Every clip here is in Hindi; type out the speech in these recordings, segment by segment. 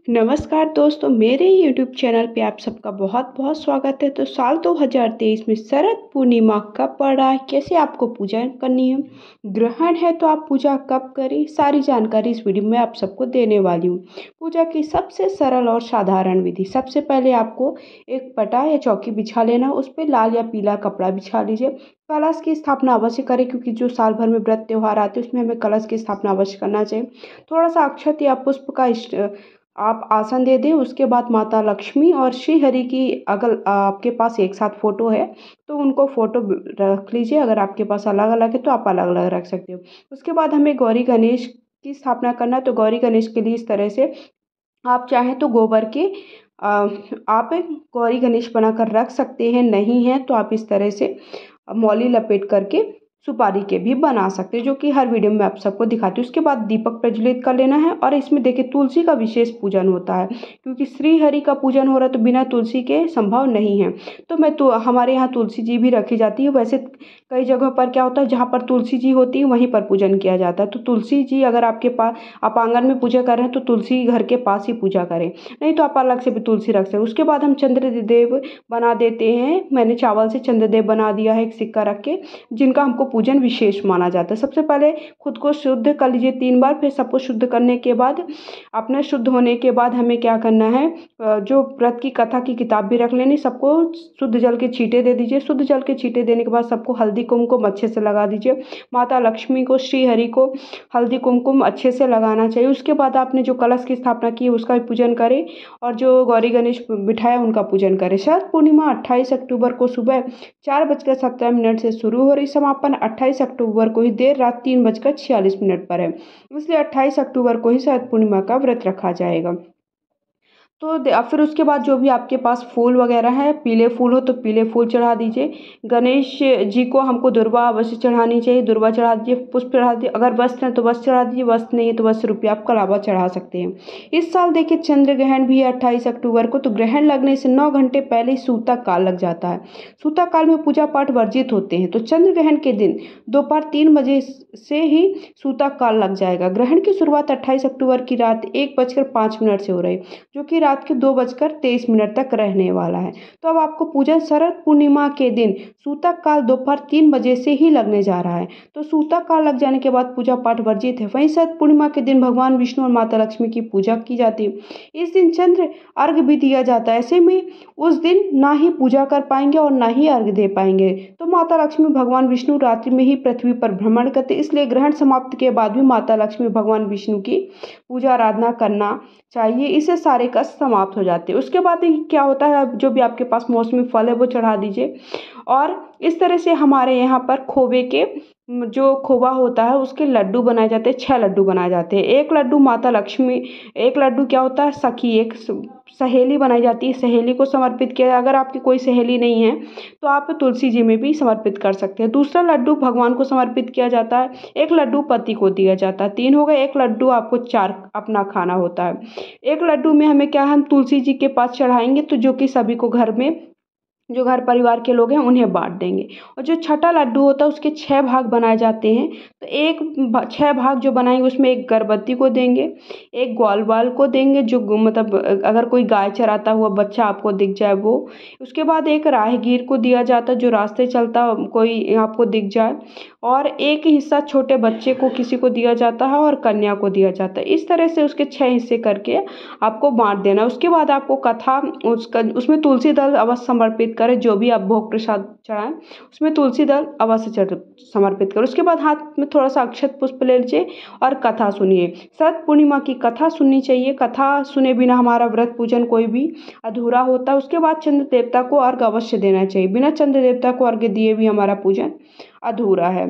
नमस्कार दोस्तों, मेरे यूट्यूब चैनल पे आप सबका बहुत बहुत स्वागत है। तो साल 2023 में शरद पूर्णिमा कब पड़ रहा है, कैसे आपको पूजा करनी है, ग्रहण है तो आप पूजा कब करें, सारी जानकारी इस वीडियो में आप सबको देने वाली हूँ। पूजा की सबसे सरल और साधारण विधि। सबसे पहले आपको एक पटा या चौकी बिछा लेना, उस पर लाल या पीला कपड़ा बिछा लीजिए। कलश की स्थापना अवश्य करें, क्योंकि जो साल भर में व्रत त्यौहार आते हैं उसमें हमें कलश की स्थापना अवश्य करना चाहिए। थोड़ा सा अक्षत या पुष्प का आप आसन दे दें। उसके बाद माता लक्ष्मी और श्री हरि की अगर आपके पास एक साथ फोटो है तो उनको फोटो रख लीजिए। अगर आपके पास अलग अलग है तो आप अलग अलग रख सकते हो। उसके बाद हमें गौरी गणेश की स्थापना करना है। तो गौरी गणेश के लिए इस तरह से आप चाहें तो गोबर के आप गौरी गणेश बनाकर रख सकते हैं, नहीं है तो आप इस तरह से मौली लपेट करके सुपारी के भी बना सकते हैं, जो कि हर वीडियो में आप सबको दिखाती हूँ। उसके बाद दीपक प्रज्वलित कर लेना है और इसमें देखिए तुलसी का विशेष पूजन होता है, क्योंकि श्री हरि का पूजन हो रहा है तो बिना तुलसी के संभव नहीं है। तो हमारे यहाँ तुलसी जी भी रखी जाती है। वैसे कई जगहों पर क्या होता है, जहाँ पर तुलसी जी होती है वहीं पर पूजन किया जाता है। तो तुलसी जी अगर आपके पास, आप आंगन में पूजा कर रहे हैं तो तुलसी घर के पास ही पूजा करें, नहीं तो आप अलग से भी तुलसी रख सकते हैं। उसके बाद हम चंद्रदेव बना देते हैं। मैंने चावल से चंद्रदेव बना दिया है, एक सिक्का रख के, जिनका हमको पूजन विशेष माना जाता है। सबसे पहले खुद को शुद्ध कर लीजिए 3 बार, फिर सबको शुद्ध करने के बाद, अपने शुद्ध होने के बाद हमें क्या करना है, जो व्रत की कथा की किताब भी रख लेनी। सबको शुद्ध जल के छींटे दे दीजिए। शुद्ध जल के छींटे देने के बाद सबको हल्दी कुमकुम अच्छे से लगा दीजिए। माता लक्ष्मी को, श्री हरि को हल्दी कुमकुम अच्छे से लगाना चाहिए। उसके बाद आपने जो कलश की स्थापना की उसका भी पूजन करें और जो गौरी गणेश बिठाया उनका पूजन करें। शरद पूर्णिमा 28 अक्टूबर को सुबह 4:17 से शुरू हो रही, समापन 28 अक्टूबर को ही देर रात 3:46 पर है। इसलिए 28 अक्टूबर को ही शरद पूर्णिमा का व्रत रखा जाएगा। तो फिर उसके बाद जो भी आपके पास फूल वगैरह है, पीले फूल हो तो पीले फूल चढ़ा दीजिए। गणेश जी को हमको दुर्वा अवश्य चढ़ानी चाहिए, दुर्वा चढ़ा दीजिए, पुष्प चढ़ा दीजिए। अगर वस्त्र है तो वस्त्र चढ़ा दीजिए, वस्त्र नहीं है तो वस्त्र रुपये आप कलावा चढ़ा सकते हैं। इस साल देखिए चंद्र ग्रहण भी है 28 अक्टूबर को। तो ग्रहण लगने से 9 घंटे पहले ही सूतक काल लग जाता है। सूतक काल में पूजा पाठ वर्जित होते हैं। तो चंद्र ग्रहण के दिन दोपहर 3 बजे से ही सूतक काल लग जाएगा। ग्रहण की शुरुआत 28 अक्टूबर की रात 1:05 से हो रही, जो कि रात के 2:23 तक रहने वाला है। तो अब आपको पूजन शरद पूर्णिमा के दिन सूतक काल दोपहर 3 बजे से ही लगने जा रहा है। तो सूतक काल लग जाने के बाद पूजा पाठ वर्जित है। वहीं शरद पूर्णिमा के दिन भगवान विष्णु और माता लक्ष्मी की पूजा की जाती है। इस दिन चंद्र अर्घ भी दिया जाता है। ऐसे में उस दिन ना ही पूजा कर पाएंगे और ना ही अर्घ दे पाएंगे। तो माता लक्ष्मी भगवान विष्णु रात्रि में ही पृथ्वी पर भ्रमण करते, इसलिए ग्रहण समाप्ति के बाद भी माता लक्ष्मी भगवान विष्णु की पूजा आराधना करना चाहिए। इससे सारे कष्ट समाप्त हो जाते हैं। उसके बाद क्या होता है, जो भी आपके पास मौसमी फल है वो चढ़ा दीजिए। और इस तरह से हमारे यहाँ पर खोवे के जो खोवा होता है उसके लड्डू बनाए जाते हैं। 6 लड्डू बनाए जाते हैं। एक लड्डू माता लक्ष्मी, एक लड्डू क्या होता है सखी, एक सहेली बनाई जाती है, सहेली को समर्पित किया। अगर आपकी कोई सहेली नहीं है तो आप तुलसी जी में भी समर्पित कर सकते हैं। दूसरा लड्डू भगवान को समर्पित किया जाता है। एक लड्डू पति को दिया जाता है। 3 हो गए। एक लड्डू आपको 4 अपना खाना होता है। एक लड्डू में हमें क्या, हम तुलसी जी के पास चढ़ाएंगे, तो जो कि सभी को घर में, जो घर परिवार के लोग हैं उन्हें बांट देंगे। और जो छठा लड्डू होता है उसके 6 भाग बनाए जाते हैं। तो 6 भाग जो बनाएंगे उसमें एक गर्भवती को देंगे, एक ग्वाल बाल को देंगे, जो मतलब अगर कोई गाय चराता हुआ बच्चा आपको दिख जाए वो। उसके बाद एक राहगीर को दिया जाता है, जो रास्ते चलता कोई आपको दिख जाए। और एक हिस्सा छोटे बच्चे को किसी को दिया जाता है और कन्या को दिया जाता है। इस तरह से उसके 6 हिस्से करके आपको बांट देना। उसके बाद आपको कथा, उसमें तुलसी दल अवश्य समर्पित करें। जो भी आप भोग प्रसाद चढ़ाएं उसमें तुलसी दल अवश्य समर्पित करें। उसके बाद हाथ में थोड़ा सा अक्षत पुष्प ले लीजिए और कथा सुनिए। शरद पूर्णिमा की कथा सुननी चाहिए। कथा सुने बिना हमारा व्रत पूजन कोई भी अधूरा होता है। उसके बाद चंद्र देवता को अर्घ अवश्य देना चाहिए। बिना चंद्र देवता को अर्घ दिए भी हमारा पूजन अधूरा है।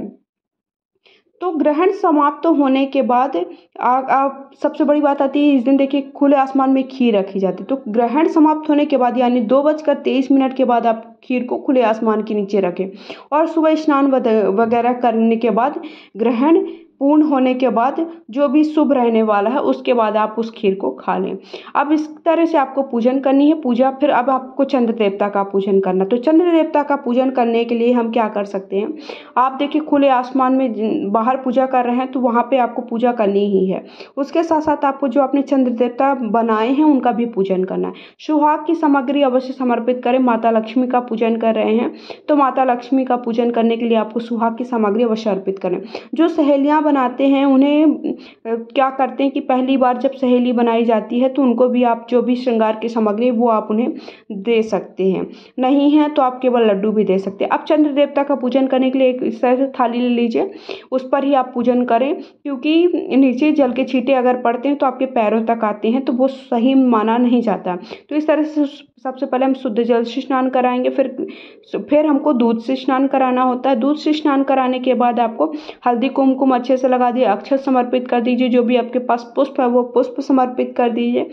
तो ग्रहण समाप्त होने के बाद आप सबसे बड़ी बात आती है, इस दिन देखिए खुले आसमान में खीर रखी जाती है। तो ग्रहण समाप्त होने के बाद यानी 2:23 के बाद आप खीर को खुले आसमान के नीचे रखें। और सुबह स्नान वगैरह करने के बाद ग्रहण पूर्ण होने के बाद जो भी शुभ रहने वाला है उसके बाद आप उस खीर को खा लें। अब इस तरह से आपको पूजन करनी है। पूजा फिर अब आपको चंद्र देवता का पूजन करना। तो चंद्र देवता का पूजन करने के लिए हम क्या कर सकते हैं, आप देखिए खुले आसमान में बाहर पूजा कर रहे हैं तो वहाँ पे आपको पूजा करनी ही है। उसके साथ साथ आपको जो अपने चंद्र देवता बनाए हैं उनका भी पूजन करना है। सुहाग की सामग्री अवश्य समर्पित करें। माता लक्ष्मी का पूजन कर रहे हैं तो माता लक्ष्मी का पूजन करने के लिए आपको सुहाग की सामग्री अवश्य अर्पित करें। जो सहेलियाँ बनाते हैं उन्हें क्या करते हैं कि पहली बार जब सहेली बनाई जाती है तो उनको भी आप जो भी श्रृंगार की सामग्री वो आप उन्हें दे सकते हैं, नहीं है तो आप केवल लड्डू भी दे सकते हैं। अब चंद्र देवता का पूजन करने के लिए एक इस तरह से थाली ले लीजिए, उस पर ही आप पूजन करें, क्योंकि नीचे जल के छींटे अगर पड़ते हैं तो आपके पैरों तक आते हैं तो वो सही माना नहीं जाता। तो इस तरह से सबसे पहले हम शुद्ध जल से स्नान कराएंगे, फिर हमको दूध से स्नान कराना होता है। दूध से स्नान कराने के बाद आपको हल्दी कुमकुम अच्छे से लगा दिए, अक्षत समर्पित कर दीजिए, जो भी आपके पास पुष्प है वो पुष्प समर्पित कर दीजिए।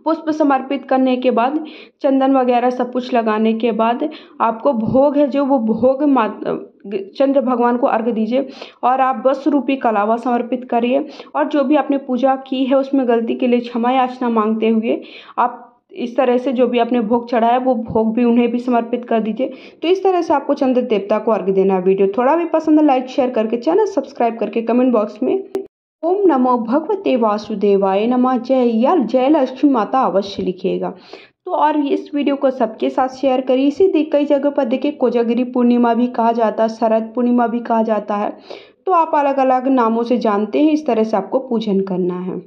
पुष्प समर्पित करने के बाद चंदन वगैरह सब कुछ लगाने के बाद आपको भोग है जो वो भोग चंद्र भगवान को अर्घ दीजिए और आप बस रूपी कलावा समर्पित करिए। और जो भी आपने पूजा की है उसमें गलती के लिए क्षमा याचना मांगते हुए आप इस तरह से जो भी आपने भोग चढ़ाया वो भोग भी उन्हें भी समर्पित कर दीजिए। तो इस तरह से आपको चंद्र देवता को अर्घ देना है। वीडियो थोड़ा भी पसंद है लाइक शेयर करके, चैनल सब्सक्राइब करके कमेंट बॉक्स में ओम नमो भगवते वासुदेवाय नमः जय लक्ष्मी माता अवश्य लिखिएगा। तो और इस वीडियो को सबके साथ शेयर करिए। इसी कई जगह पर देखिए कोजागिरी पूर्णिमा भी कहा जाता है, शरद पूर्णिमा भी कहा जाता है, तो आप अलग अलग नामों से जानते हैं। इस तरह से आपको पूजन करना है।